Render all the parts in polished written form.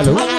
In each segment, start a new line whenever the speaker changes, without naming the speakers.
Hello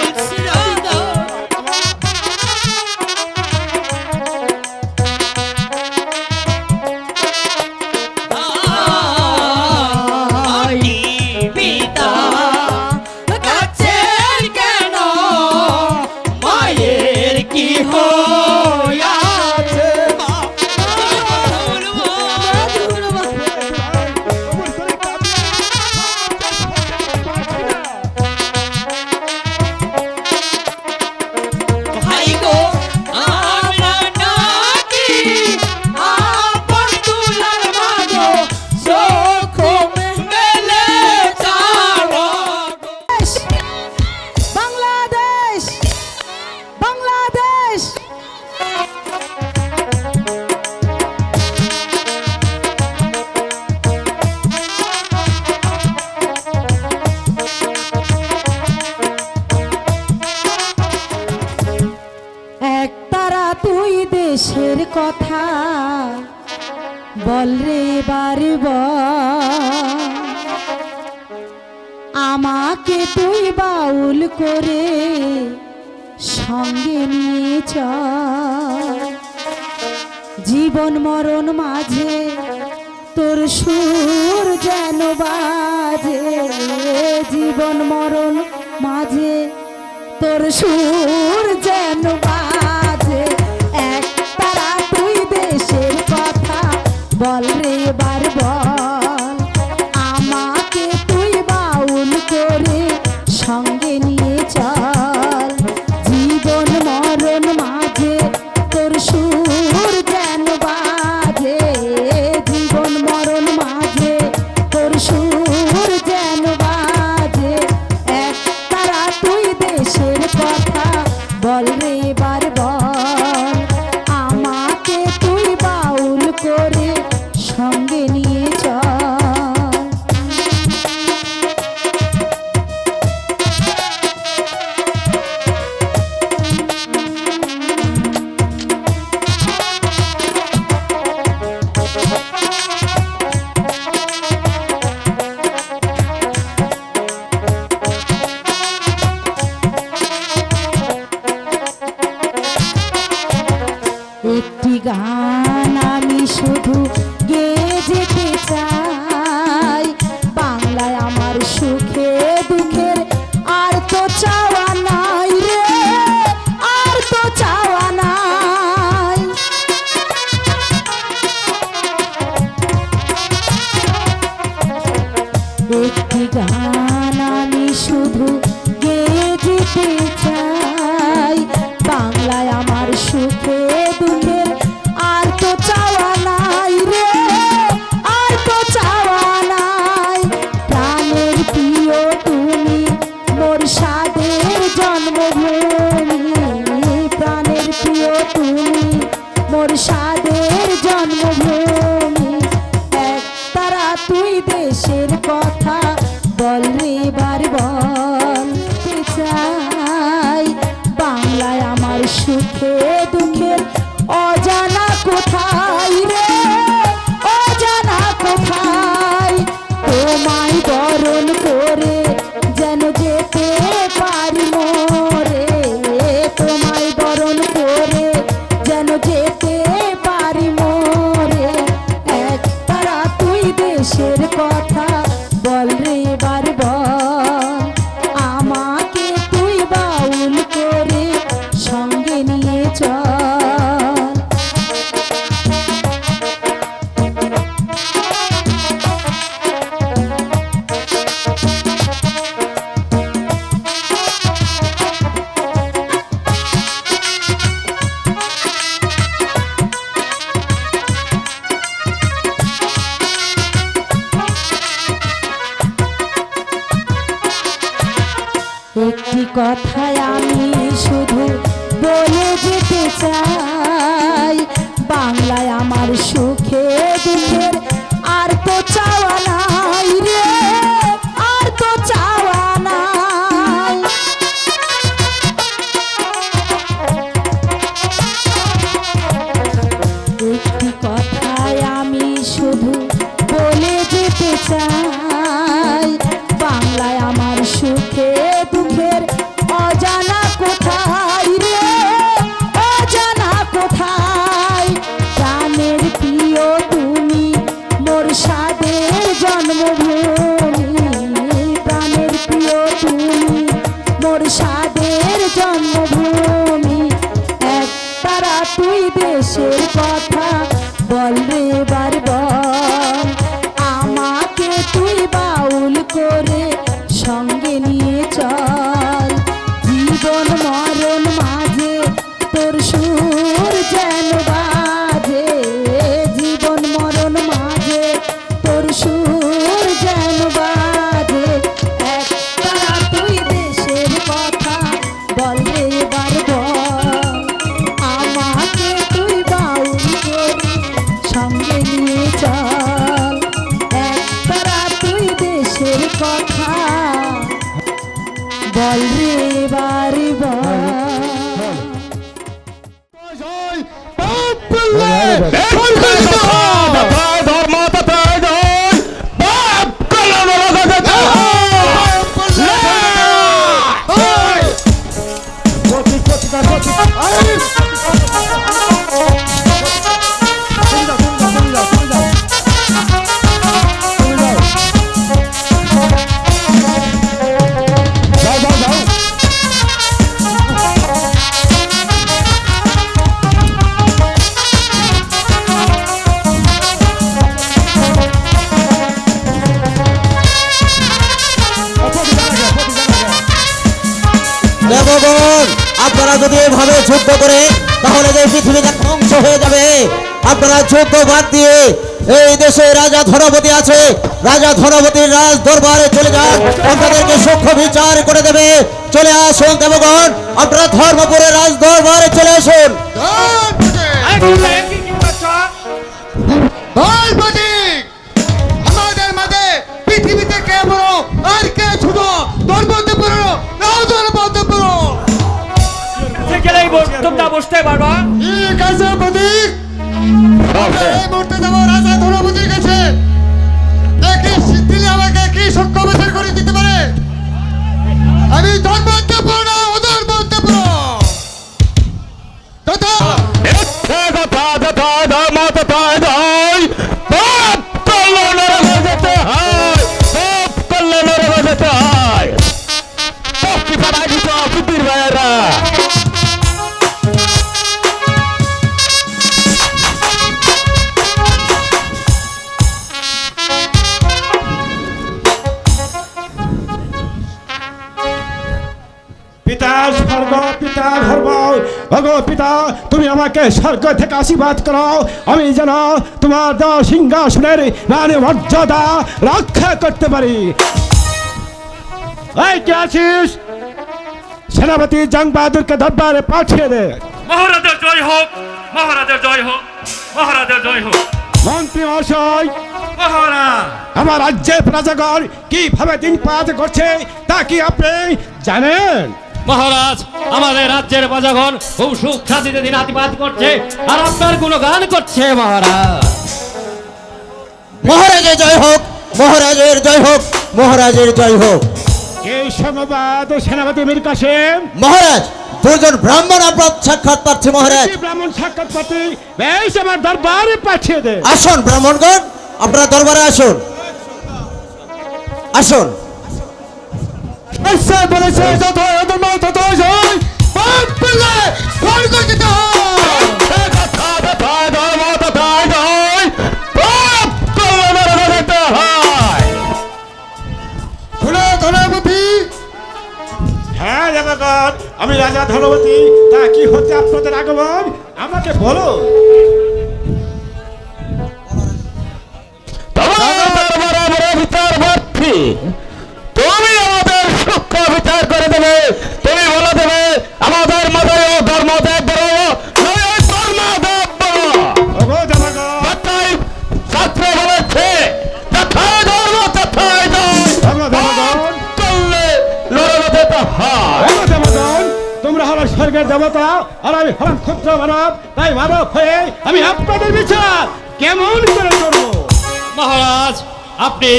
দেশের কথা বল রে বারব আমাকে তুই বাউল করে সঙ্গে নিয়ে চল জীবন মরণ মাঝে তোর সুর যেন বাজে জীবন মরণ মাঝে তোর সুর যেন বাজে একতারা তুই দেশের কথা বল রে বার বল আমাকে তুই বাউল করে সঙ্গে নিয়ে চল জীবন মরণ মাঝে তোর সুর যেন বাজে জীবন মরণ মাঝে তোর সুর যেন বাজে একতারা তুই দেশের কথা বল রে বার বল আমাকে তুই বাউল করে সঙ্গে নিয়ে চল একটি গান আমি শুধু গেয়ে যেতে চাই বাংলায় আমার সুখে দুঃখের আর তো চাওয়া নাই রে আর তো চাওয়া নাই একটি গান আমি শুধু গেয়ে যেতে চাই বাংলায় আমার সুখে দুঃখের আর তো চাওয়া নাই রে আর তো চাওয়া নাই প্রাণের প্রিয় তুমি মোর সাদের জন্মভূমি প্রাণের প্রিয় তুমি মোর সাদের জন্মভূমি একতারা তুই দেশের কথা বল রে বার বল চাই বাংলায় আমার সুখে দুঃখের অজানা কোথায় রে অজানা কোথায় তোমায় বরণ করে যেন যেতে পারি মোরে তোমায় বরণ করে যেন যেতে পারি মোরে একতারা তুই দেশের কথা বল রে বার বল আমাকে তুই বাউল করে সঙ্গে নিয়ে চল একটি কথায় আমি শুধু বলে যেতে চাই বাংলায় আমার সুখে দুঃখের আর তো চাওয়া নাই রে আর তো চাওয়া নাই একটি কথায় আমি শুধু বলে যেতে চাই বাংলায় আমার সুখে দুঃখের বল রে বারে বল
দেবগণ, আপনারা যদি এভাবে যুদ্ধ করে তাহলে যে পৃথিবীটা ধ্বংস হয়ে যাবে। আপনারা যুদ্ধ বাদ দিয়ে এই দেশে রাজা ধনপতি আছে, রাজা ধনপতির রাজ দরবারে চলে যান, আপনাদেরকে সূক্ষ্ম বিচার করে দেবে। চলে আসুন দেবগণ, আপনারা ধর্মপুরের রাজ দরবারে চলে আসুন।
আমাদের মাঝে পৃথিবীতে কে বড় আর কে ছোট, ধর্মপুর নাও ধর্মপুর।
সেখানেই তোমরা বসতে পারবা।
ঠিক আছে প্রতীক, এই মুহূর্তে যাবো রাজা ধনপতির কাছে। দেখি তিনি আমাকে কি সক্ষম বিচার করে দিতে পারে। আমি ধর্মপুর না অধর্মপুর। তথা
পিতা স্বর্গ, পিতা ধর্ম, ভগ পিতা তুমি আমাকে স্বর্গ থেকে আশীর্বাদ করো, আমি যেন তোমার দেওয়া সিংহাসনের মান মর্যাদা রক্ষা করতে পারি। এই কে আছিস? সেনাপতি জং বাহাদুরকে দরবারে পাঠিয়ে দে।
মহারাজের জয় হোক, মহারাজের জয় হোক, মহারাজের জয় হোক।
মন্ত্রী মহাশয়,
মহারাজ,
আমার রাজ্যের প্রজাগণ কিভাবে দিন পাত করছে তা কি আপনি জানেন?
মহারাজ, আমাদের রাজ্যের প্রজাগণ খুব সুখ শান্তিতে দিনাতিপাত করছে আর আপনার গুণগান করছে। মহারাজ,
মহারাজের জয় হোক, মহারাজের জয় হোক, মহারাজের জয় হোক।
এই সংবাদ সেনাপতি মীর কাসেম।
মহারাজ, দুজন ব্রাহ্মণ আপনার সাক্ষাৎ পাচ্ছে মহারাজ।
এই ব্রাহ্মণ সাক্ষাৎ পাতি বেশ আমার দরবারে পাঠিয়ে দে।
আসুন ব্রাহ্মণগণ, আপনারা দরবারে আসুন, আসুন।
বলেছে যত ধর্ম তত জয়, পাপ করলে স্বর্গ যেতে হয়। শোনো ধনপতি,
হ্যাঁ দেবগণ, আমি রাজা ধনপতি। তা কি হচ্ছে আপনাদের আগমন আমাকে বলো।
তুমি আমাদের সূক্ষ্ম বিচার করে দেবে, তুমি বলে দেবে আমাদের মধ্যে ধর্ম দেব ধর্ম দেব।
ওগো দেবগণ,
শাস্ত্র বলেছে তথায় ধর্ম তথায় জয়,
ওগো দেবগণ,
করলে লড়াই যেতে হয়।
ওগো দেবগণ, তোমরা হলো স্বর্গের দেবতা আর আমি হলাম ক্ষুদ্র মানব, তাই মানব হয়ে আমি আপনাদের বিচার কেমন করে করবো?
মহারাজ, আপনি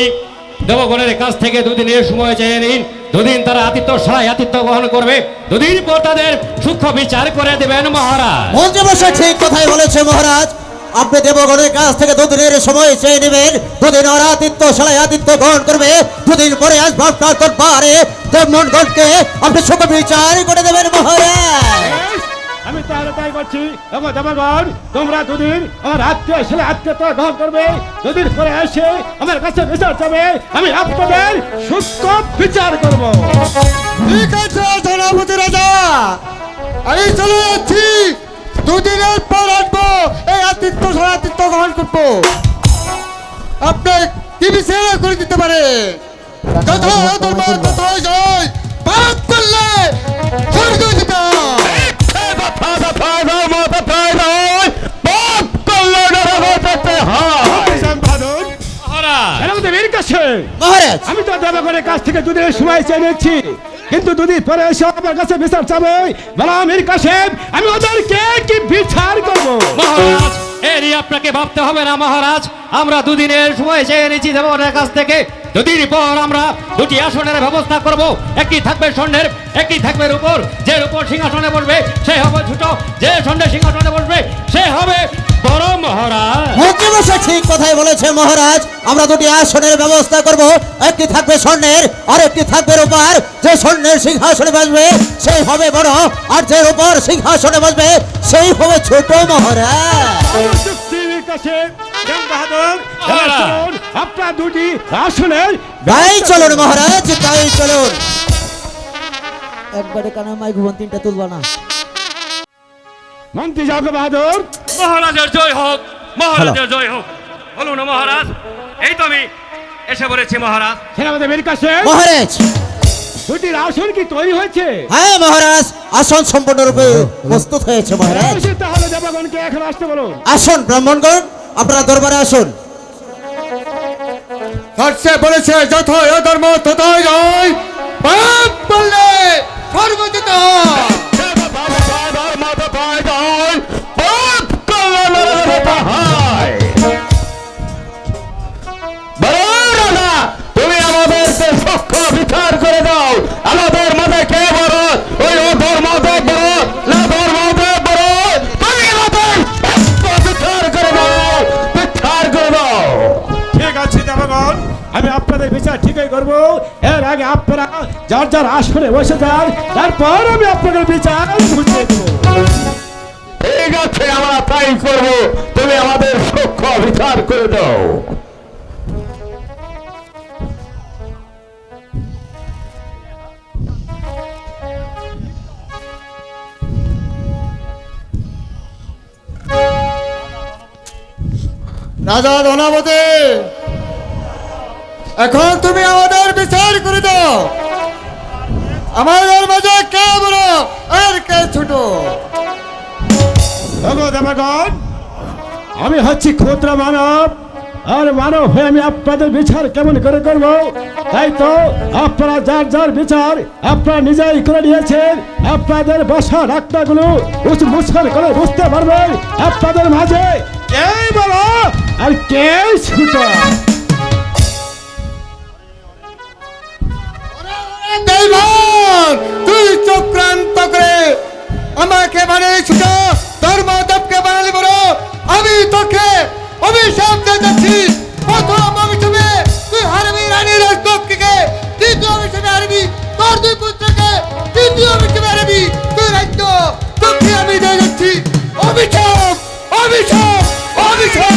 দেবগণের কাছ থেকে দুদিনের সময় চেয়ে নিন। দুদিন তারা আতিথ্যশালায় আতিথ্য গ্রহণ করবে, দুদিন পর তাদের সূক্ষ্ম বিচার করে দেবেন। মহারাজ,
মন্ত্রী মশাই ঠিক কথাই বলেছে মহারাজ। আপনি দেবগণের কাছ থেকে দুদিনের সময় চেয়ে নেবেন, দুদিন ওরা আতিথ্যশালায় আতিথ্য গ্রহণ করবে, দুদিন পরে আসবে আপনার দরবারে ব্রাহ্মণগণকে আপনি সুখ বিচার করে দেবেন মহারাজ।
বেশ, আমি তাহলে তাই করছি। ওগো দেবগণ, তোমরা দুদিন আমার আত্মীয় ছেলে আত্মীয়তা গ্রহণ করবে, দুদিন পরে এসে আমার কাছে বিচার যাবে, আমি আপনাদের সূক্ষ্ম বিচার করব।
ঠিক আছে ধনপতি রাজা, আমি চলে যাচ্ছি। দুদিনের পর আসবো, এই আতিথ্য সারা আতিথ্য গ্রহণ করবো। আপনার কি বিচার করে দিতে পারে। যত ধর্ম তত জয়, পাপ করলে স্বর্গ যেতে হয়।
মহারাজ,
সেনাপতি মীর কাসেম,
মহারাজ,
আমি তো দেবগণের কাছ থেকে দুদিনের সময় চেয়ে নিচ্ছি। কিন্তু দুদিন পরে এসে আমার কাছে বিচার চাবে বলা আমির কাসেম আমি ওদেরকে কি বিচার করবো?
মহারাজ এরই আপনাকে ভাবতে হবে না মহারাজ, আমরা দুদিনের সময় চেয়ে নিয়েছি দেবগণের কাছ থেকে। দুদিন পর আমরা দুটি আসনের ব্যবস্থা করব, একটি থাকবে স্বর্ণের, একটি থাকবে রূপোর। যে রূপোর সিংহাসনে বসবে সে হবে ছোট, যে স্বর্ণের সিংহাসনে বসবে সে হবে বড় মহারাজ।
মন্ত্রীমশাই ঠিক কথাই বলেছে মহারাজ, আমরা দুটি আসনের ব্যবস্থা করব, একটি থাকবে স্বর্ণের আর একটি থাকবে রূপার। যে স্বর্ণের সিংহাসনে বসবে সেই হবে বড়, আর যে রূপার সিংহাসনে বসবে সেই হবে ছোট মহারাজ।
আমির কাসেম জং বাহাদুর
মহারাজ।
চলুন, আপনার দুটি আসনের
তাই চলুন মহারাজ, তাই চলুন। একবারে কানা মাইক্রোফোন তিনটা তুলবা না।
মন্ত্রী জং বাহাদুর
মহারাজের জয় হোক, মহারাজের জয় হোক। বলুন না মহারাজ, এই তো আমি এসে বলেছি মহারাজ।
সেনাপতি আমির কাসেম
মহারাজ,
দুটি আসন কি তৈরি হয়েছে?
হ্যাঁ মহারাজ, আসন সম্পূর্ণরূপে প্রস্তুত হয়েছে মহারাজ।
তাহলে দেবগণকে এখন আসতে বলুন।
আসুন ব্রাহ্মণগণ, আপনারা দরবারে আসুন।
সে বলেছে যত ধর্ম ততই জয়, পাপ বললে স্বর্গজিত হয়।
তুমি আমাদেরকে সক্ষ বিচার করে দাও, আমাদের মধ্যে কে বড়? ওই অধর্মদেব বড় না ধর্মদেব বড়? তুমি আমাদের বিচার করে দাও, বিচার করে দাও। ঠিক আছে দেবগণ, আমি আপনাদের বিচার ঠিকই করব। এর আগে আপনারা যার যার আসনে বসে যান, তারপর আমি আপনাদের বিচার বুঝিয়ে দেব। ঠিক আছে, আমরা তাই করব। তুমি আমাদের সক্ষ বিচার করে দাও।
রাজা ধনাবতী, এখন তুমি আমাদের বিচার করে দাও, আমাদের মাঝে কে বড় আর কে ছোট?
দেবগণ, আমি হচ্ছি ক্ষুদ্র মানব, আর মানব হয়ে আমি আপনাদের বিচার কেমন করে করব? তাই তো আপনারা যার যার বিচার আপনারা নিজেই করে নিয়েছেন। আপনাদের বসা ডাক্তারগুলো মুসল করে বুঝতে পারবেন আপনাদের মাঝে কে বড় আর কে ছোট।
বেঈমান, তুই চক্রান্ত করে আমাকে বানিয়ে ছোট, ধর্মদেবকে বানালি বড়। আমি তোকে অভিশাপ দিয়ে যাচ্ছি। প্রথম অভিশাপে তুই হারবি রানী রাজলক্ষ্মীকে, দ্বিতীয় অভিশাপে হারবি তোর দুই পুত্রকে, তৃতীয় অভিশাপে হারবি তুই রাজ্য। তোকে আমি দিয়ে যাচ্ছি অভিশাপ, অভিশাপ, অভিশাপ।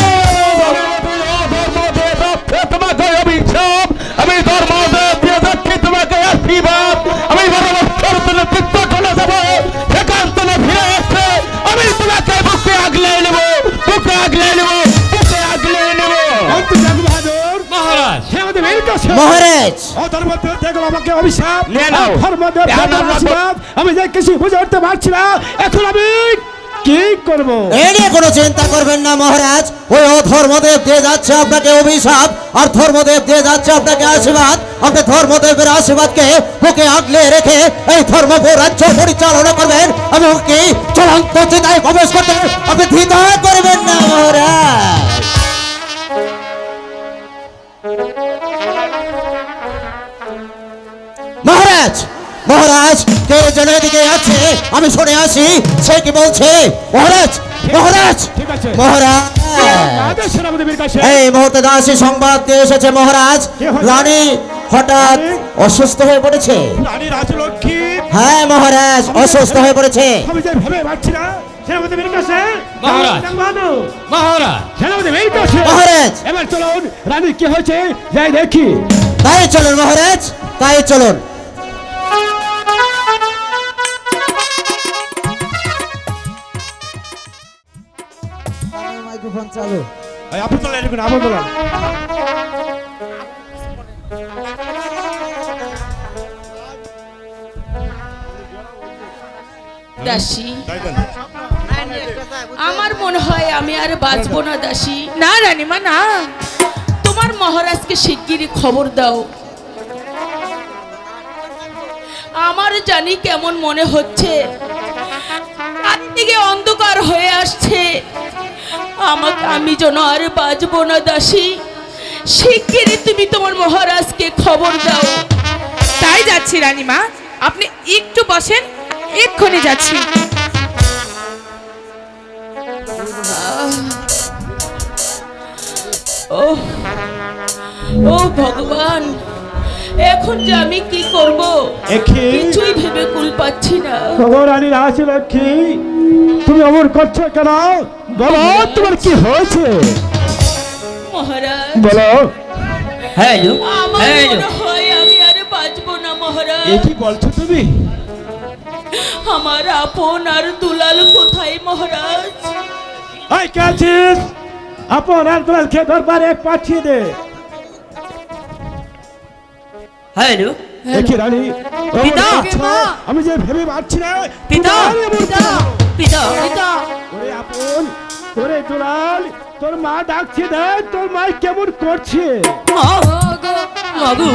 তোমাকে অভিশাপ, আমি ধর্মদেব দিয়ে যাচ্ছি তোমাকে আশীর্বাদ। আমি নেতৃত্ব চলে যাবো, সেখান থেকে ফিরে আসছে আমি তোমাকে বুকে আগলে নেব, বুকে আগলে নেব, বুকে আগলে নেব।
মহারাজ
মহারাজ,
দেখো আমাকে অভিশাপ,
নিয়ে নাও।
ধর্মদেব আশীর্বাদ, আমি যে কিছু বুঝে উঠতে পারছি না। এখন আমি কি করব?
এ নিয়ে কোনো চিন্তা করবেন না মহারাজ। ওই ধর্মদেব দিয়ে যাচ্ছে আপনাকে অভিশাপ, আর ধর্মদেব দিয়ে যাচ্ছে আপনাকে আশীর্বাদ। আপনি ধর্মদেবের আশীর্বাদকে বুকে আগলে রেখে এই ধর্মপুর রাজ্য পরিচালনা করবেন। আমি ওকে চূড়ান্ত চিন্তায় প্রবেশ করতে আপনি দ্বিধা করবেন না মহারাজ। মহারাজ, মহারাজ, কে যেন এদিকে আছে, আমি শুনে আসি সে কি বলছে। মহারাজ, মহারাজ,
ঠিক আছে।
মহারাজ,
রাজা সেনাপতির কাছে
এই মুহূর্তে দাসী সংবাদ দিয়ে এসেছে মহারাজ,
কি হয়েছে?
রানী হঠাৎ অসুস্থ হয়ে পড়েছে।
রানী রাজলক্ষ্মী,
হ্যাঁ মহারাজ, অসুস্থ হয়ে পড়েছে।
আমি যে ভেবে পাচ্ছি না। সেনাপতির কাছে
মহারাজ। মহারাজ
সেনাপতির কাছে
মহারাজ,
এবার চলুন, রানী কি হয়েছে যাই দেখি।
তাই চলুন মহারাজ, তাই চলুন। মাইক্রোফোন চালু।
আপনি তো এরকম আবার বলুন।
দাসী, আমার মনে হয় আমি আর বাঁচবো না দাসী। না রানীমা না, তোমার মহারাজকে শিগগিরই খবর দাও। আমার জানি কেমন মনে হচ্ছে, চারিদিকে অন্ধকার হয়ে আসছে। আমি যেন আর বাঁচবো না দাসী। শিগগিরই তুমি তোমার মহারাজকে খবর দাও।
তাই যাচ্ছি রানীমা, আপনি একটু বসেন, এক্ষুনি যাচ্ছি।
ও ও ভগবান, এখন যে আমি কি করব
একি
কিছুই ভেবে কুল পাচ্ছি না।
রানী রাজলক্ষ্মী, তুমি অমর করছো কেন? বলো তোমার কি হয়েছে,
মহারাজ
বলো।
আমার মনে হয় আমি আর বাঁচবো না মহারাজ।
এ কি বলছো তুমি?
আমার আপন আর দুলাল কোথায় মহারাজ?
আই কাছিস, আপন আর দুলালকে দরবারে পাঠিয়ে দে।
হ্যালো
দেখি রানী, অমর
পিতা!
করছো, আমি যে ভেবে পাচ্ছি না।
পিতা!
তুমি অমর করছো।
পিতা
ওরে আপন, ওরে দুলাল, তোর মা ডাকছে, দেখ তোর মা কেমন করছে।
মাগু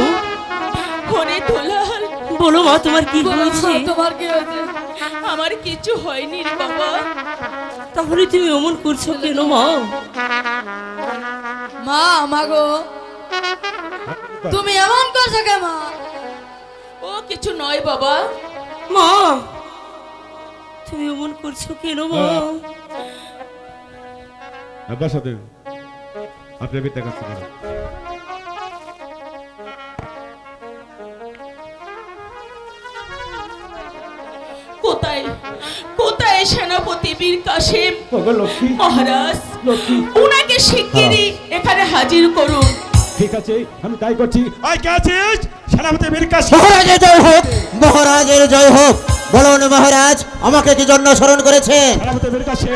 ওরে দুলাল,
বলো মা, তোমার কি হয়েছে?
তোমার কি হয়েছে? আমার কিছু হয়নি রে বাবা।
তাহলে তুমি অমন করছো কেন মা?
মা মাগো, তুমি এমন করছো কে মা?
ও কিছু নয় বাবা।
মা তুমি অমন করছো কেন মা?
আব্বা সাথে আপনি বিতে কাছে করেন।
কোথায় কোথায় সেনাপতি বীর কাসেম
ওগো লক্ষ্মী,
মহারাজ?
লক্ষ্মী।
উনাকে শিগগিরই এখানে হাজির করুন।
ঠিক আছে, আমি তাই করছি। আই কাছিস, সেনাপতি বীর কাছে।
মহারাজের জয় হোক, মহারাজের জয় হোক। বলুন মহারাজ, আমাকে কি জন্য স্মরণ করেছে?
সেনাপতি বীর কাছে।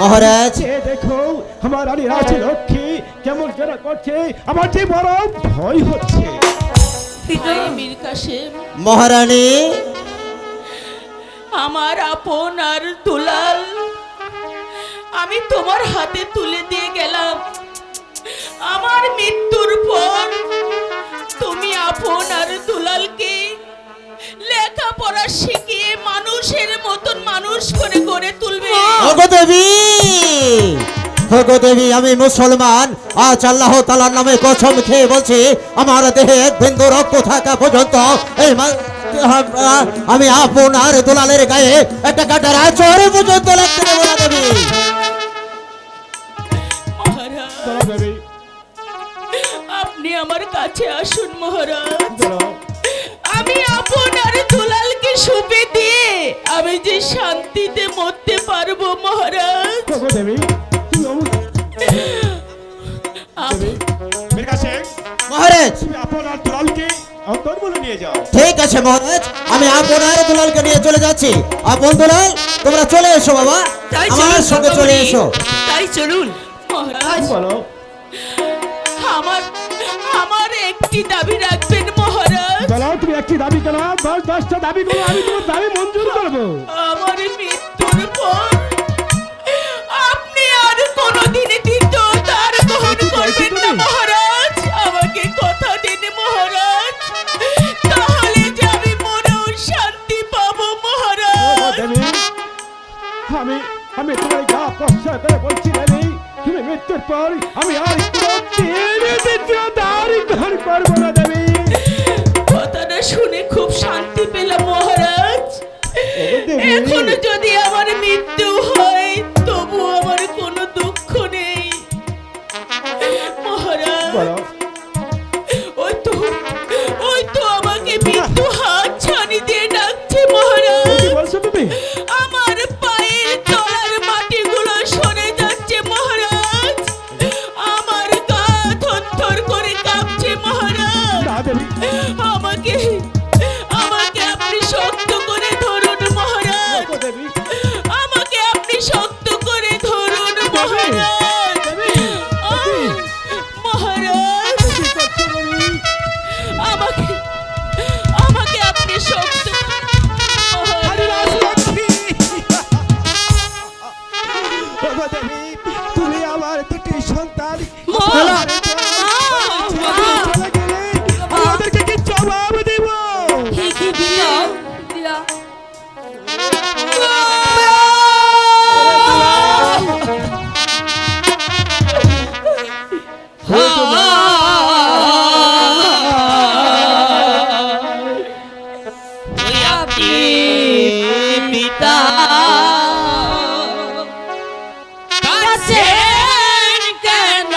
মহারাজ,
এ দেখো আমার রানী রাজলক্ষ্মী কেমন জেরা করছে, আমার যে বড় ভয় হচ্ছে।
পিতা
এই বীর কাসেম,
মহারানী,
আমার আপন আর দুলাল আমি তোমার হাতে তুলে দিয়ে গেলাম। আমার মৃত্যুর পর তুমি আপন আর দুলালকে লেখাপড়া শিখিয়ে মানুষের মতন মানুষ করে গড়ে তুলবে।
ওগো দেবী, ওগো দেবী, আমি মুসলমান, আজ আল্লাহ তাআলার নামে কসম খেয়ে বলছি, আমার দেহে এক বিন্দু রক্ত থাকা পর্যন্ত এই আমি আপন আর দুলালের গায়ে একটা কাটার আচর পর্যন্ত লাগতে দেবো না দেবী।
মহারাজ,
চলো দেবী,
আপনি আমার কাছে আসুন মহারাজ।
চলো।
আমি আপন আর দুলালকে সুপে দিয়ে আমি যে শান্তিতে মরতে পারবো মহারাজ।
ওগো দেবী, তুমি দেবী বীর কাছে,
মহারাজ,
তুমি আপনার দুলালকে অন্তর বলে নিয়ে যাও।
ঠিক আছে মহারাজ, আমি আপন আর দুলালকে নিয়ে চলে যাচ্ছি। আপন দুলাল, তোমরা চলে এসো বাবা,
তাই
আমার
চলুন
সঙ্গে চলে
ভগবতী,
এসো।
তাই চলুন।
মহারাজ,
বলো।
আমার আমার একটি দাবি রাখবেন মহারাজ।
বলো তুমি একটি দাবি কেন? 10টা দাবি করো, আমি তোমার দাবি মঞ্জুর করবো।
আমার মৃত্যুর পর আপনি আর কোনোদিন দ্বিতীয় তার গ্রহণ করবেন না মহারাজ। আমাকে কথা দিন মহারাজ, তাহলে যে আমি মনেও শান্তি পাবো
ওগো
মহারাজ।
দেবী, আমি তোমার গা পশ্চাৎ করে বলছি দেবী, তুমি মৃত্যুর পর আমি আর দ্বিতীয় দাবি গ্রহণ করবো না দেবী।
কথাটা শুনে খুব শান্তি পেলাম মহারাজ।
দেবী।
এখনো যদি আমার মৃত্যু হয় তবু আমার কোনো দুঃখ নেই মহারাজ।
বলো।
ওই তো আমাকে মৃত্যু হাত ছানি দিয়ে ডাকছে
কি
মহারাজ।
বলছো তুমি?
আমার পায়ের তলার মাটিগুলো সরে যাচ্ছে মহারাজ। আমার গা থরথর করে কাঁপছে মহারাজ।
না দেবী,
আমাকে আমাকে আপনি শক্ত করে ধরুন মহারাজ।
ওগো দেবী,
আমাকে আপনি শক্ত করে ধরুন মহারাজ।
দেবী,
আহ, মহারাজ,
কি করছো দেবী?
আমাকে আমাকে আপনি শক্ত
আরে রাজলক্ষ্মী! ওগো দেবী, তুমি আমার দুটি সন্তান
মা!
চলে গেলে আমাদেরকে কি জবাব দেব?
হে কি পিতা,
পিতা।
পিতা কাছেন কেন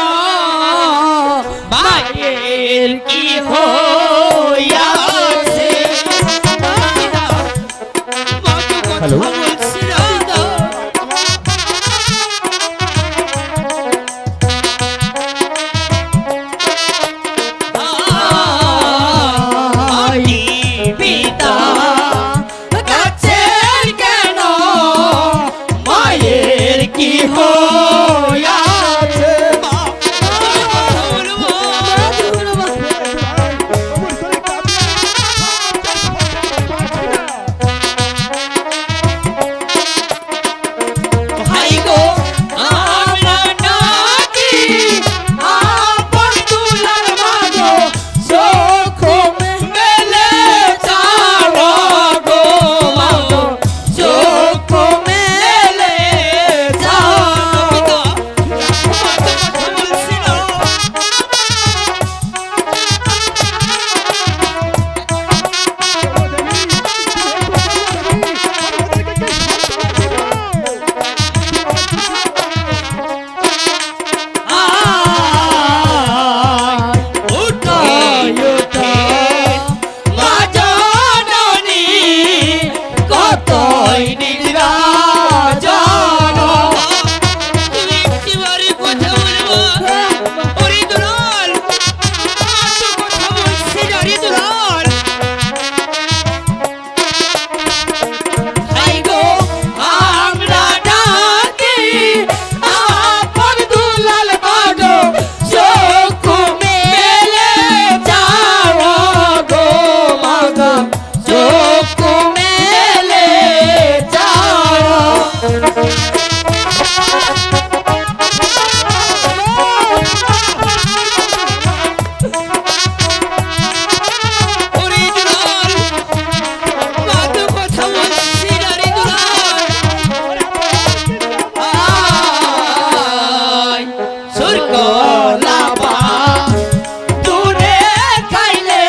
মায়ের কি হইয়াছে
হ্যালো
পিতা কাছেন কেন মায়ের কি হইয়াছে ভাই গো আমরা নাকি আপন দুলার মাগো চোখ মেলে যাও গো মাগো চোখ মেলে যাও পিতা বলছি না আমরা ডাকি আপন দুলাল মাগো চোখ মেলে যাও গো মাগো চোখ মেলে যাও ওরে দুলাল মাগো কথা বলছি না রে দুলাল আয় সুরকলাবা দূরে খাইলে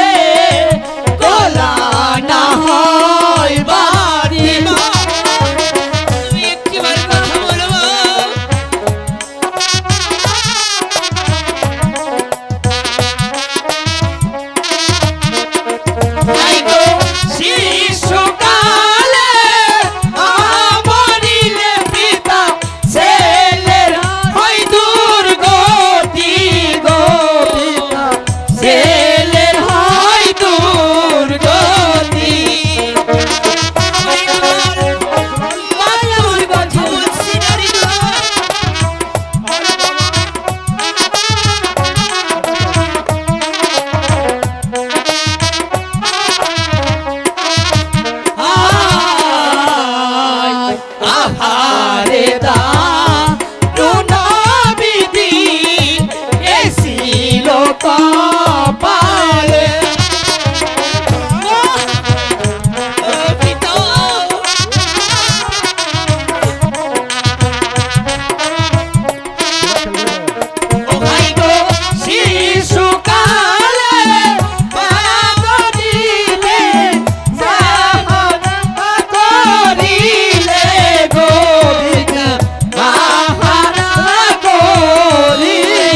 গলা না হয় বাড়ি তুমি একটিবার কথা বলবো ভাই গো শিশুকালে আমরিলে পিতা ছেলের হয় দুর্গতি গো পিতা ছেলের হয় দুর্গতি মাতুর কথা বলছি না রে আহারে দা রুনাবিদি এসিল কপালে পিতা ও ভাই গো শিশুকালে পাগলিলে জাহানা করিলে গো পিতা বাহানা করিলে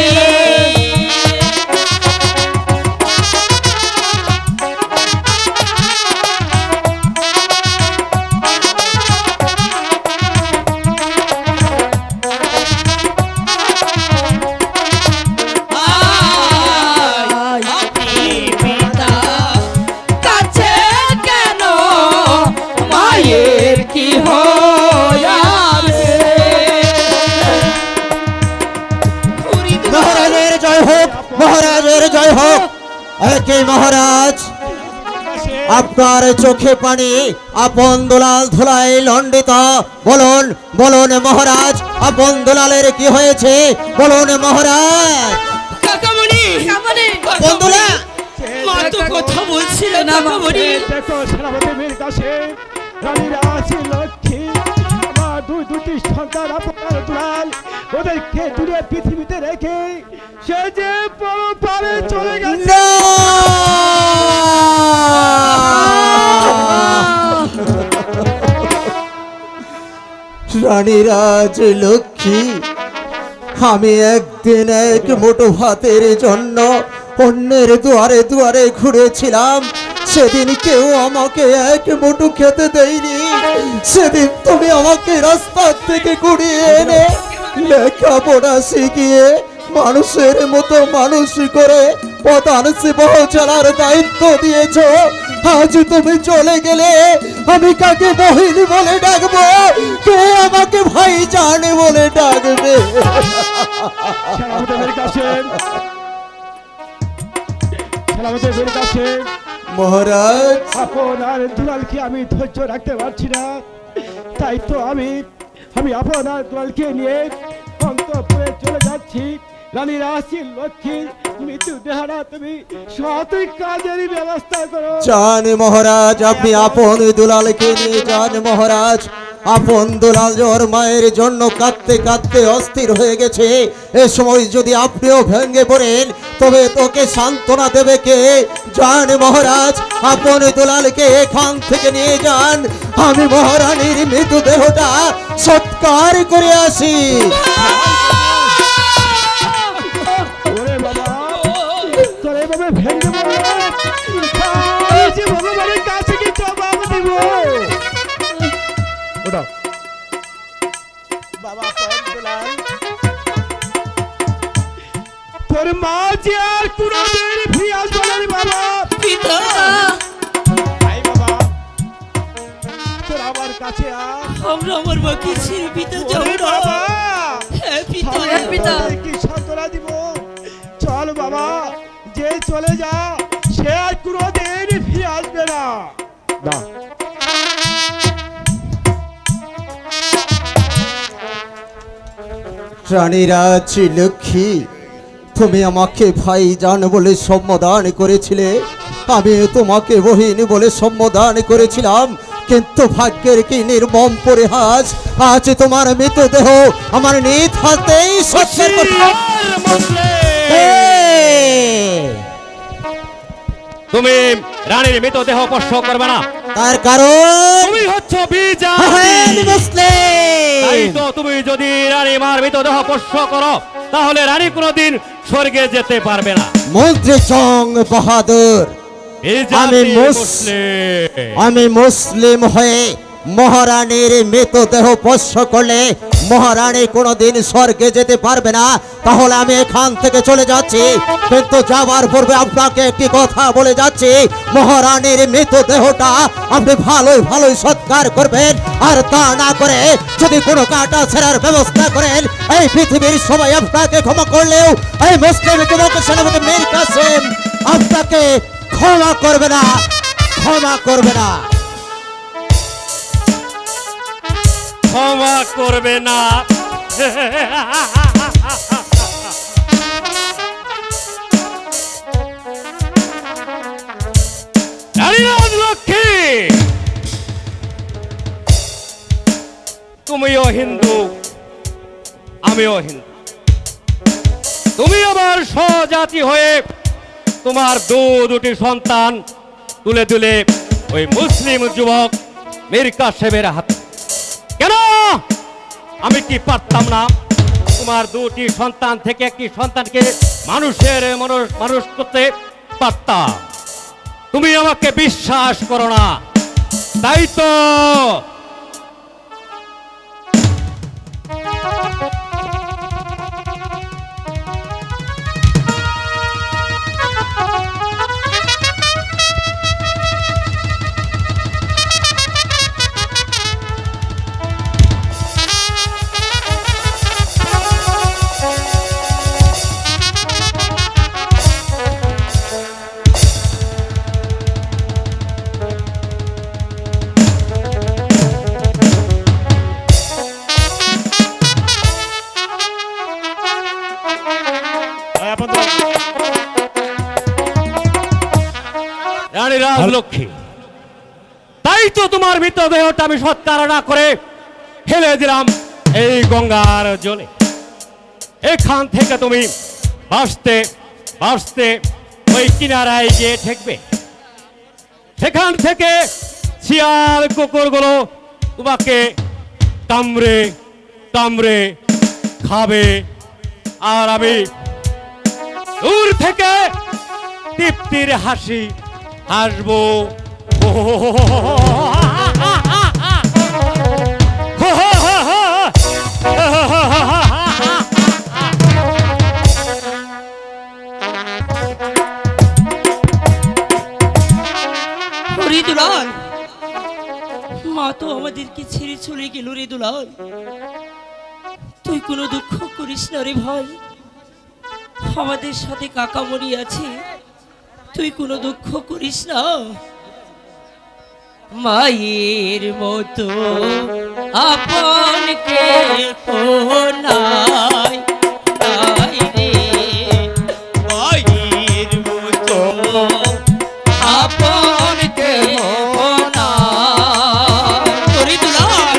পিতা কাছে কেন মায়ের কি হইয়াছে
মহারাজের জয় হোক, মহারাজের জয় হোক। একে মহারাজ, আপনার চোখে পানি, আপন দুলাল ধুলাই লণ্ডিত। বলুন বলুন মহারাজ, আপন দুলালের কি হয়েছে বলুন মহারাজ।
কাকামণি
বন্ধুরা
মা
তো কথা বলছিল না কাকামণি।
এই দেখো সেনাপতি মীর কাসেম, রানী রাশি লক্ষ্মী, আমার দুটি সন্তান আপনার দুলাল, ওদেরকে দূরে পৃথিবীতে রেখে সে যে পরপারে চলে গেছে।
না! রানীরাজ লক্ষ্মী, আমি একদিন এক মুঠো ভাতের জন্য অন্যের দুয়ারে দুয়ারে ঘুরেছিলাম, সেদিন কেউ আমাকে এক মুঠো খেতে দেয়নি। সেদিন তুমি আমাকে রাস্তা থেকে কুড়িয়ে এনে লেখাপড়া শিখিয়ে মানুষের মতো মানুষ করে প্রধান সিপাহ চলার দায়িত্ব দিয়েছ। আজ তুমি চলে গেলে আমি কাকে বহিন বলে ডাকবো, কে আমাকে ভাইজান বলে ডাকবে?
সেনাপতি মীর কাসেম, সেনাপতি মীর কাসেম,
মহারাজ,
আপনার দুলালকে আমি ধৈর্য রাখতে পারছি না, তাই তো আমি আপনার দুলালকে নিয়ে অন্তঃপুরে চলে যাচ্ছি। রানী রাশি লক্ষ্মী মৃত্যু দেহারা তুমি সঠিক কাজের ব্যবস্থা করো।
যান মহারাজ, আপনি আপন দুলালকে নিয়ে যান মহারাজ। আপন দুলাল ওর মায়ের জন্য কাঁদতে কাঁদতে অস্থির হয়ে গেছে। এ সময় যদি আপনিও ভেঙে পড়েন তবে তোকে সান্ত্বনা দেবে কে? যান মহারাজ, আপন দুলালকে এখান থেকে নিয়ে যান, আমি মহারানীর মৃতদেহটা সৎকার করে আসি।
ওরে বাবা, তোর এভাবে ভেঙে পড়ে এই যে ভগবানের কাছে কি জবাব দিব? ওটা বাবা দুলাল, তোর মা যে আর কোনদিন ফিরে আসবে না রে বাবা।
পিতা,
ভাই বাবা, তোর আমার কাছে আয়।
আমরা আমার মাকে ছেড়ে পিতা যাবো
ওরে
না।
বাবা,
হ্যাঁ পিতা,
হ্যাঁ, পিতা।
কি সান্ত্বনা দিব? চল বাবা, যে চলে যা সে আর কোনদিন ফিরে আসবে না। না,
রানীরাজ লক্ষ্মী, তুমি আমাকে ভাইজান বলে সম্বোধন করেছিলে, আমি তোমাকে বহিন বলে সম্বোধন করেছিলাম, কিন্তু ভাগ্যের কি নির্মম পরিহাস, আজ তোমার মৃতদেহ আমার নিজ হাতেই সৎকার
তুমি রানীর মৃতদেহ স্পর্শ করবে না,
তার কারণ
তুমি হচ্ছ বিজা।
আমি
তাই
মুসলিম।
তো তুমি যদি রানী মার মৃতদেহ স্পর্শ করো তাহলে রানী কোনোদিন স্বর্গে যেতে পারবে না।
মন্ত্রী চং বাহাদুর, আমি আমি মুসলিম হয়ে মহারানীর মৃতদেহ স্পর্শ করলে মহারানী কোনোদিন স্বর্গে যেতে পারবে না। তাহলে আমি এখান থেকে চলে যাচ্ছি, কিন্তু যাওয়ার পূর্বে আপনাকে একটি কথা বলে যাচ্ছি, মহারানীর মৃতদেহটা আপনি ভালোই ভালোই সৎকার করবেন, আর তা না করে যদি কোনো কাটা ছেঁড়ার ব্যবস্থা করেন এই পৃথিবীর সবাই আপনাকে ক্ষমা করলেও এই মুসলিম যুবক সেনাপতি মীর কাসেম আপনাকে ক্ষমা করবে না, ক্ষমা করবে না।
ক্ষমা করবে না। রানীরাজ লক্ষ্মী, তুমিও হিন্দু আমিও হিন্দু, তুমি আবার স্বজাতি হয়ে তোমার দুটি সন্তান তুলে তুলে ওই মুসলিম যুবক মীর কাসেমের হাতে। কেন? আমি কি পারতাম না তোমার দুটি সন্তান থেকে একটি সন্তানকে মানুষ করতে পারতাম? তুমি আমাকে বিশ্বাস করো না, তাই তো লক্ষ্মী, তাই তো তোমার মৃতদেহটা আমি সৎকার না করে ফেলে দিলাম এই গঙ্গার জলে। এখান থেকে তুমি ভাসতে ভাসতে ওই কিনারায় গিয়ে ঠেকবে। সেখান থেকে শিয়াল কুকুরগুলো তোমাকে কামড়ে কামড়ে খাবে, আর আমি দূর থেকে তৃপ্তির হাসি হাসবো।
হরি দুলাল, মা তো আমাদেরকে ছেড়ে চলে গেল রে দুলাল। তুই কোনো দুঃখ করিস না রে ভাই, আমাদের সাথে কাকামণি আছে, তুই কোনো দুঃখ করিস না। মায়ের মতো আপন কেহ নাই, নাই রে, মায়ের মতো আপন কেহ নাই। হরি দুলাল,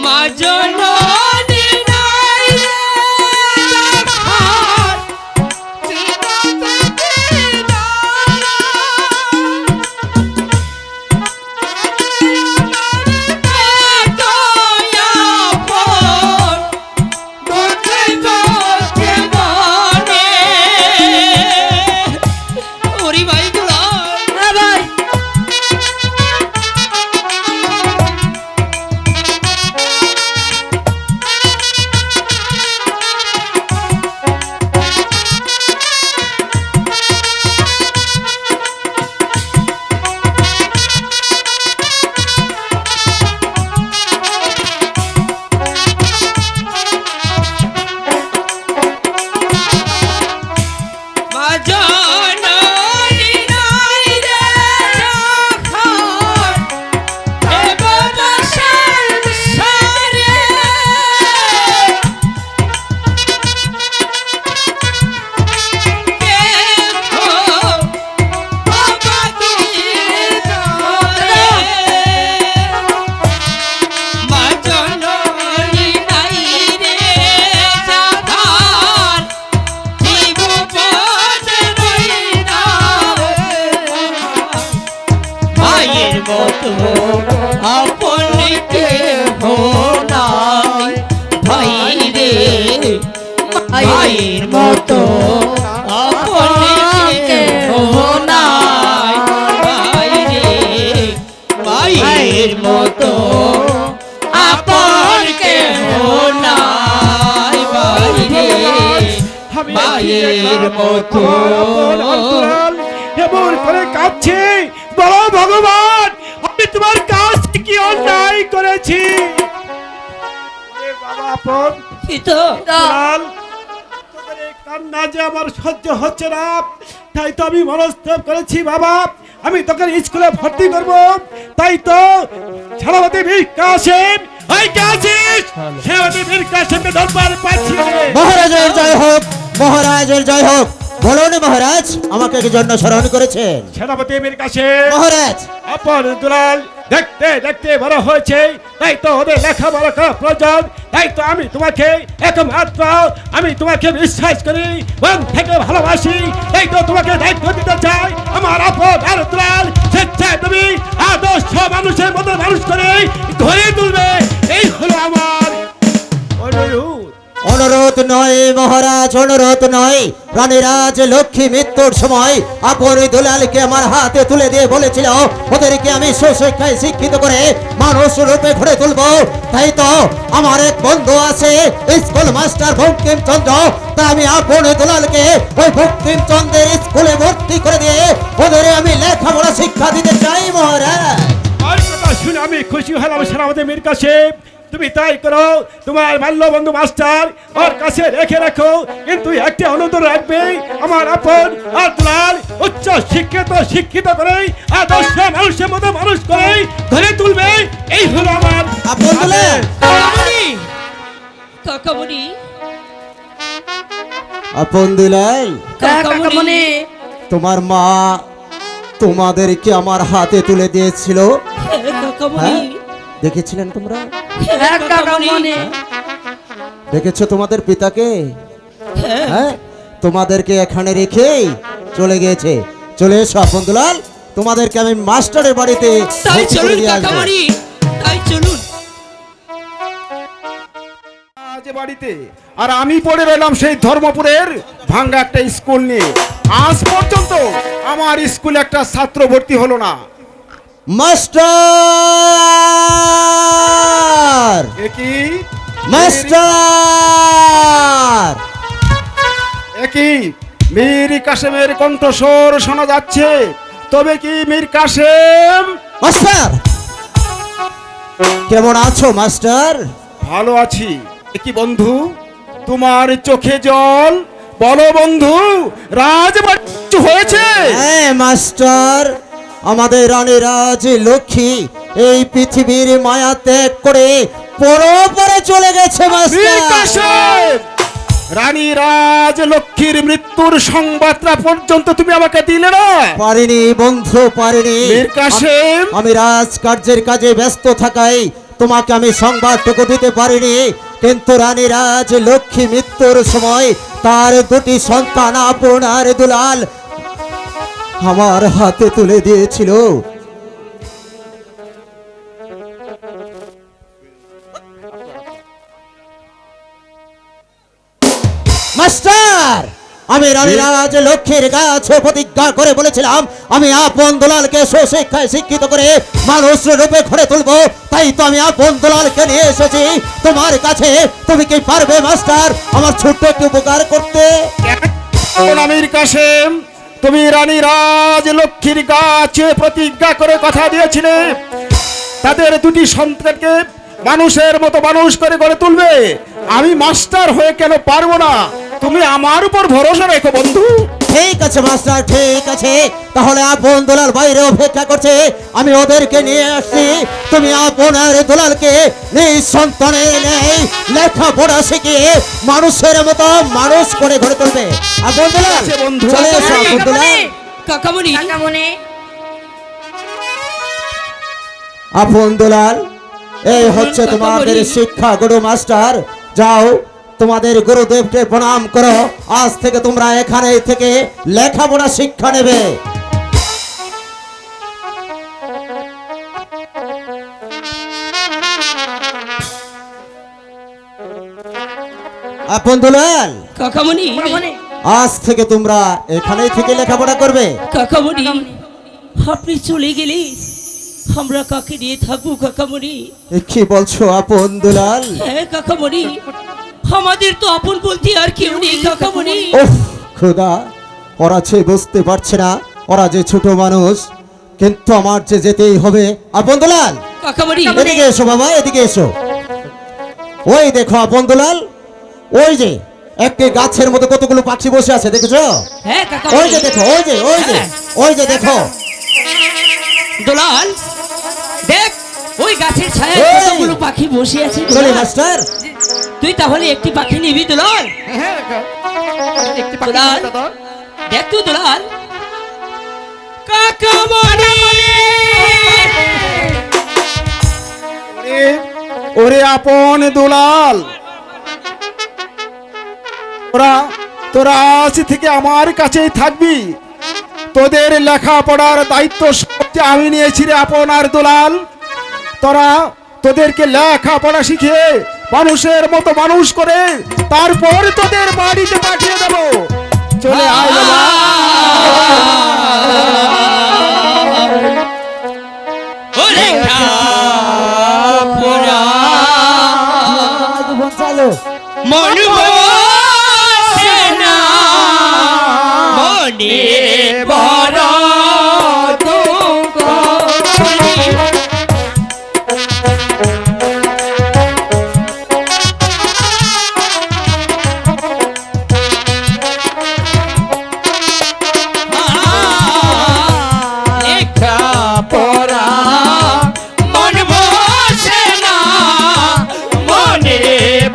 মা জননী নাই রে আমার, চিরদিন ওরে ভাই দুলাল,
হ্যাঁ ভাই,
মা জননী নাই রে আমার, এ বনসার সারে দেখো অবাধির ধরে। মা জননী নাই রে আমার, মায়ের মতো আপন কেহ নাই, ভাই রে, মায়ের মতো আপন কেহ নাই, ভাই রে, মায়ের মতো আপন কেহ নাই, ভাই রে, মায়ের মতো।
এমন করে কাঁদছে, বলো ভগবান আমি তোমার কাছে কি অন্যায় করেছি? ওরে বাবা আপন
পিতা,
লাল, তোদের এই কান্না যে আমার সহ্য হচ্ছে না, তাই তো আমি মনস্থির করেছি বাবা, আমি তোকে স্কুলে ভর্তি করব। তাই তো সেনাপতি বীর কাসেম, ওই কাসিস সেনাপতি বীর কাসেমকে দরবার পাচ্ছি।
মহারাজের জয় হোক, মহারাজের জয় হোক। বলুন মহারাজ, আমাকে কি জন্য স্মরণ করেছেন?
সেনাপতি বীর কাসেম
মহারাজ,
আপন দুলাল দেখতে দেখতে বড় হয়েছে, তাই তো ওদের লেখাপড়া করা প্রয়োজন। তাই তো আমি তোমাকে একমাত্র আমি তোমাকে বিশ্বাস করি, মন থেকে ভালোবাসি, তাই তো তোমাকে দায়িত্ব দিতে চাই। আমার আপন আর দুলাল স্বেচ্ছায় তুমি আদর্শ মানুষের মতো মানুষ করে গড়ে তুলবে, এই হলো আমার অনুরোধ।
অনুরোধ নয় মহারাজ, আজ অনুরোধ নয়, রানীরাজ লক্ষ্মী মৃত্যুর সময় আপন দুলালকে আমার হাতে তুলে দিয়ে বলেছিল ওদেরকে আমি সুশিক্ষায় শিক্ষিত করে মানুষ রূপে ঘুরে তুলবো। তাই তো আমার এক বন্ধু আছে স্কুল মাস্টার বঙ্কিমচন্দ্র, তা আমি আপন দুলালকে ওই বঙ্কিমচন্দ্রের স্কুলে ভর্তি করে দিয়ে ওদের আমি লেখাপড়া শিক্ষা দিতে চাই মহারাজ।
আর কথা শুনে আমি খুশি হলাম সেনাপতি মীর কাসেম। তুমি তাই করো, তোমার মাল্যবন্ধু মাস্টার ওর কাছে রেখে রাখো, কিন্তু একটা অনুরোধ রাখবে, আমার আপন আর দুলাল উচ্চ শিক্ষিত করে আদর্শ মানুষের মতো মানুষ করে ধরে তুলবে, এই হলো আমার
আপন দুলাল,
কাকামণি কাকামণি
আপন দুলাল,
কাকামণি
তোমার মা তোমাদেরকে আমার হাতে তুলে দিয়েছিল,
কাকামণি
দেখেছিলেন তোমরা?
কাকামণি
দেখেছো তোমাদের পিতাকে? হ্যাঁ, তোমাদেরকে এখানে রেখে চলে গিয়েছে। চলে এসো আপন দুলাল, তোমাদেরকে আমি মাস্টারের বাড়িতে
তাই
ভর্তি করে
চলুন
দিয়ে আসবো।
কাকামণি, তাই চলুন।
আজ বাড়িতে আর আমি পড়ে রইলাম সেই ধর্মপুরের ভাঙ্গা একটা স্কুল নিয়ে। আজ পর্যন্ত আমার স্কুলে একটা ছাত্র ভর্তি হলো না।
মাস্টার,
একই
মাস্টার,
একই মীর কাসেমের কণ্ঠস্বর শোনা যাচ্ছে, তবে কি মীর কাসেম?
মাস্টার, কেমন আছো মাস্টার?
ভালো আছি। কি বন্ধু, তোমার চোখে জল? বলো বন্ধু, রাজবাড়ি কিছু হয়েছে?
হ্যাঁ মাস্টার, আমাদের রানীরাজ লক্ষ্মী এই পৃথিবীর মায়া ত্যাগ করে পরপরে চলে গেছে
মীর
মাস্টার।
কাসেম, রানী রাজ লক্ষ্মীর মৃত্যুর সংবাদটা পর্যন্ত তুমি আমাকে দিলে না।
পারিনি বন্ধু, পারিনি।
মীর কাসেম,
আমি রাজকার্যের কাজে ব্যস্ত থাকাই তোমাকে আমি সংবাদটুকু দিতে পারিনি, কিন্তু রানীরাজ লক্ষ্মী মৃত্যুর সময় তার দুটি সন্তান আপন আর দুলাল আমার হাতে তুলে দিয়েছিল। মাস্টার, আমি রানীরাজ লক্ষ্মীর কাছে প্রতিজ্ঞা করে বলেছিলাম আমি আপন দুলালকে সুশিক্ষায় শিক্ষিত করে মানুষ রূপে ঘরে তুলবো। তাই তো আমি আপন দুলালকে নিয়ে এসেছি তোমার কাছে। তুমি কি পারবে মাস্টার আমার ছোট্ট একটু উপকার করতে?
মীর কাসেম, তুমি রানী রাজ লক্ষ্মীর কাছে প্রতিজ্ঞা করে কথা দিয়েছিলে তাদের দুটি সন্তানকে মানুষের মতো মানুষ করে গড়ে তুলবে। আমি মাস্টার হয়ে কেন পারবো না? তুমি আমার উপর ভরসা রেখো বন্ধু।
ঠিক আছে মাস্টার, ঠিক আছে, তাহলে আপন দুলাল বাইরে অপেক্ষা করছে, আমি ওদেরকে নিয়ে আসছি। তুমি আপনার দুলালকে নিজ সন্তানের নেই লেখাপড়া শিখিয়ে মানুষের মতো মানুষ করে গড়ে তুলবে। আপন দুলাল,
আছে বন্ধু।
চলে এসো আপন দুলাল।
কাকামণি
আপন দুলাল, এই হচ্ছে তোমাদের শিক্ষা গুরু মাস্টার। যাও তোমাদের গুরুদেবকে প্রণাম করো, আজ থেকে তোমরা এখানে থেকে লেখাপড়া শিক্ষা নেবে। আপন দুলাল,
কাকামণি
আজ থেকে তোমরা এখানেই থেকে লেখাপড়া করবে।
কাকামণি, আপনি চলে গেলে আমরা কাকে নিয়ে থাকবো কাকামণি?
এ কি বলছো আপন দুলাল?
হ্যাঁ কাকামণি, আমাদের তো আপন বলতে আর কেউ নেই কাকামণি।
ওহ খোদা, ওরা যে বুঝতে পারছে না ওরা যে ছোট মানুষ, কিন্তু আমার যে যেতেই হবে। আপন দুলাল,
কাকামণি
এদিকে এসো বাবা, এদিকে এসো। ওই দেখো আপন দুলাল, ওই যে একটি গাছের মধ্যে কতগুলো পাখি বসে আছে, দেখেছো?
হ্যাঁ
ওই
কাকামণি,
যে দেখো, ওই যে ওই যে ওই যে দেখো।
দোলাল দেখ, ওই গাছের ছায়ায়
এই!
কতগুলো পাখি বসে আছে।
চলি
দোলাল,
মাস্টার।
তুই তাহলে একটি পাখি নিবি দোলাল? দোলাল দেখ তুই দোলাল। কাকামণি
ওরে আপন দুলাল, তোরা আজ থেকে আমার কাছেই থাকবি। তোদের লেখাপড়ার দায়িত্ব সবচেয়ে আমি নিয়েছি রে আপন আর দুলাল। তোরা তোদেরকে লেখাপড়া শিখিয়ে মানুষের মতো মানুষ করে তারপর তোদের বাড়িতে পাঠিয়ে দেব। চলে আয় বাবা।
চালো
মন বসে না মনে বড় দুঃখ। লেখাপড়া মন বসে না মনে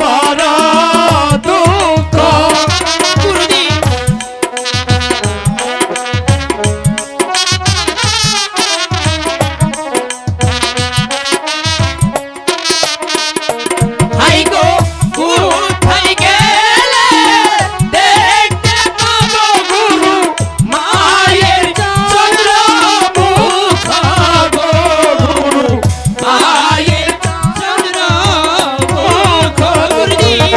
বড় দুঃখ। গুরুদেব হাই গো কোথায় গেলে দেখতে পাবো গুরু মায়ের চন্দ্র মুখ গো গুরু মায়ের চন্দ্র মুখ। গুরুদেব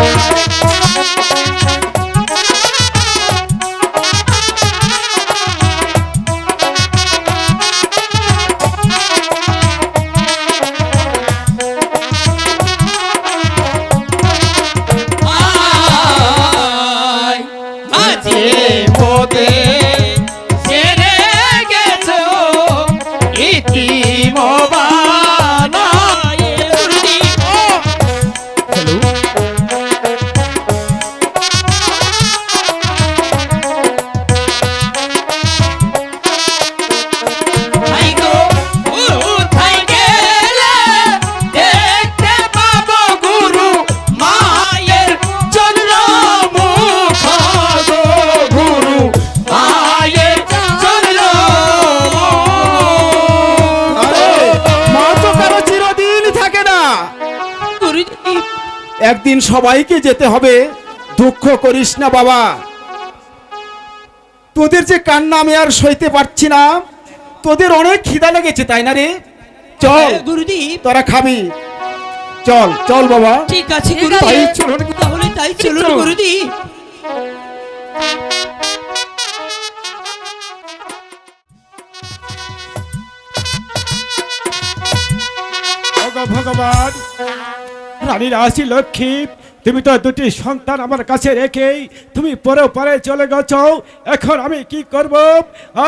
আয় মাঝে পথে ছেড়ে গেছো ইতিম বানায়। হাই গো কোথায় গেলে দেখতে পাবো গুরু মায়ের চন্দ্র মুখ গো গুরু মায়ের চন্দ্র
আরে মা তো কারো চিরদিন থাকে না,
গুরুদেব
একদিন সবাইকে যেতে হবে। দুঃখ করিস না বাবা, তোদের যে কান্না আমি আর সইতে পারছি না। তোদের অনেক খিদা লেগেছে তাই না রে? চল
গুরুদেব
তোরা খাবি, চল চল বাবা।
ঠিক আছে
তাই
গুরুদেব,
চলুন।
তাহলে তাই চলুন
চলো।
গুরুদেব।
ওগো ভগবান, রানী রাশি লক্ষ্মী, তুমি তো দুটি সন্তান আমার কাছে রেখেই তুমি পরে পরে চলে গেছো। এখন আমি কি করব?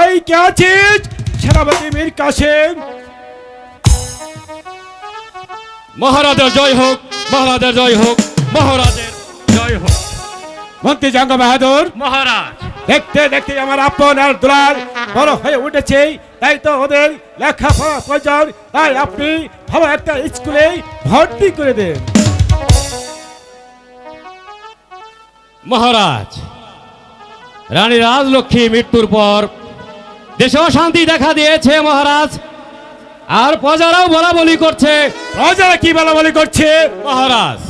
এই কে আছিস? সেনাপতি মীর কাসেম।
মহারাজের জয় হোক, মহারাজের জয় হোক, মহারাজের জয় হোক।
মন্ত্রী জঙ্গ বাহাদুর,
মহারাজ
দেখতে দেখতে আমার আপন আর দুলাল বড় হয়ে উঠেছে, তাই তো ওদের লেখাপড়া প্রয়োজন। তাই আপনি ভালো একটা স্কুলে ভর্তি করে দেন।
মহারাজ, রানী রাজলক্ষ্মী মৃত্যুর পর দেশে অশান্তি দেখা দিয়েছে মহারাজ, আর প্রজারাও বলা বলি করছে।
রাজারা কি বলা বলি করছে?
মহারাজ,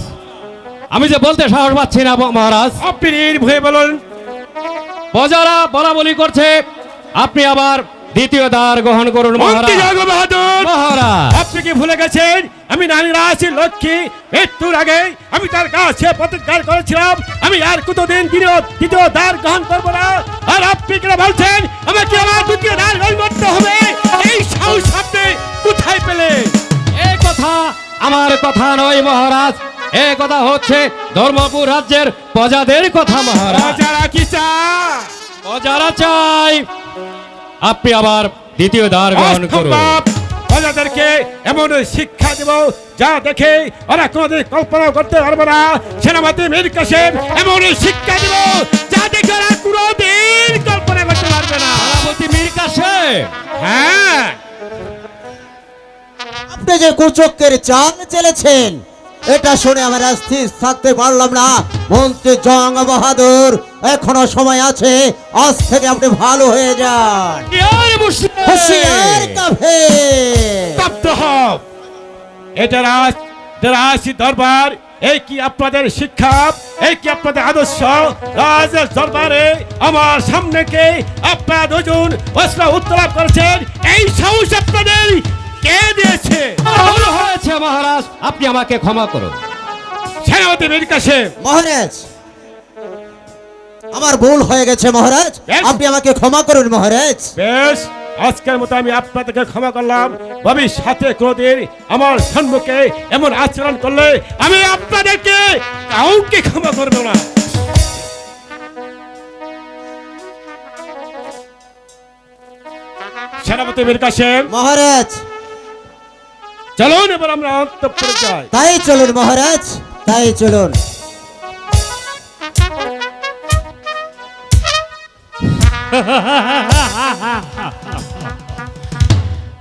আমি যে বলতে সাহস পাচ্ছি না মহারাজ।
আপনি নির্ভয়ে বলুন।
প্রজারা বলা বলি করছে আপনি আবার দ্বিতীয় দ্বার গ্রহণ করুন
মন্ত্রী
মহারাজ।
জঙ্গ বাহাদুর,
মহারাজ
আপনি কি ভুলে গেছেন আমি রানী রাশি লক্ষ্মী মৃত্যুর আগে আমি তার কাছে প্রতিজ্ঞা করেছিলাম আমি আর কতদিন দ্বিতীয় দ্বার গ্রহণ করবো না। আর আপনি কিনা বলছেন আমাকে আমার দ্বিতীয় দ্বার গ্রহণ করতে হবে? এই সাহস আপনি কোথায় পেলেন?
এই কথা আমার কথা নয় মহারাজ, এই কথা হচ্ছে ধর্মপুর রাজ্যের প্রজাদের কথা মহারাজ।
রাজারা কি চায়?
প্রজারা চাই আপনি আবার দ্বিতীয় দ্বার গ্রহণ করুন।
অসম্ভব। প্রজাদেরকে এমন শিক্ষা দেব যা দেখে ওরা কোনোদিন কল্পনা করতে পারবে না। সেনাপতি মীর কাসেম এমন শিক্ষা দেব যা দেখে ওরা কোনোদিন কল্পনা করতে পারবে না।
সেনাপতি মীর কাসেম,
হ্যাঁ,
আপনি যে কুচক্রের চাল চেলেছেন এটা শুনে আমরা স্থির থাকতে পারলাম না। মন্ত্রী জং বাহাদুর, এখনো সময় আছে, আজ থেকে আপনি ভালো হয়ে যান।
ইয়ার মুশরিক।
হুঁশিয়ার কাফে
স্তব্ধ হও। এটা রাজশাহী দরবার, এই কি আপনাদের শিক্ষা, এই কি আপনাদের আদর্শ? রাজের দরবারে আমার সামনে কে আপনারা দুজন অস্ত্র উত্তোলন করেছেন? এই সাহস আপনাদের কে দিয়েছে?
ভুল হয়েছে মহারাজ, মহারাজ আপনি আমাকে ক্ষমা করুন।
সেনাপতি মীর কাসেম,
মহারাজ আমার ভুল হয়ে গেছে মহারাজ,
বেশ।
আপনি আমাকে ক্ষমা করুন মহারাজ।
বেশ, আজকের মতো আমি আপনাদেরকে ক্ষমা করলাম। ভবিষ্যতে কোনোদিন আমার সম্মুখে এমন আচরণ করলে আমি আপনাদেরকে কাউকে ক্ষমা করব না। সেনাপতি মীর কাসেম,
মহারাজ
চলুন এবার আমরা অন্তঃপুরে যাই।
তাই চলুন মহারাজ, তাই চলুন।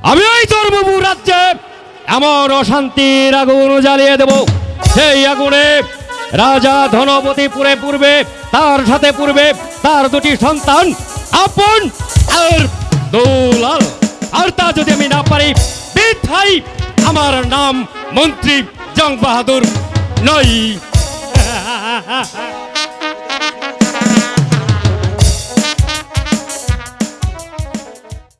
আমি ওই ধর্মপুর রাজ্যে এমন অশান্তির আগুন জ্বালিয়ে দেব, সেই আগুনে রাজা ধনপতি পূর্বে তার সাথে পূর্বে তার দুটি সন্তান আপন আর দৌলাল, আর তা যদি আমি না পারি বৃথাই আমার নাম মন্ত্রী জং বাহাদুর নয়।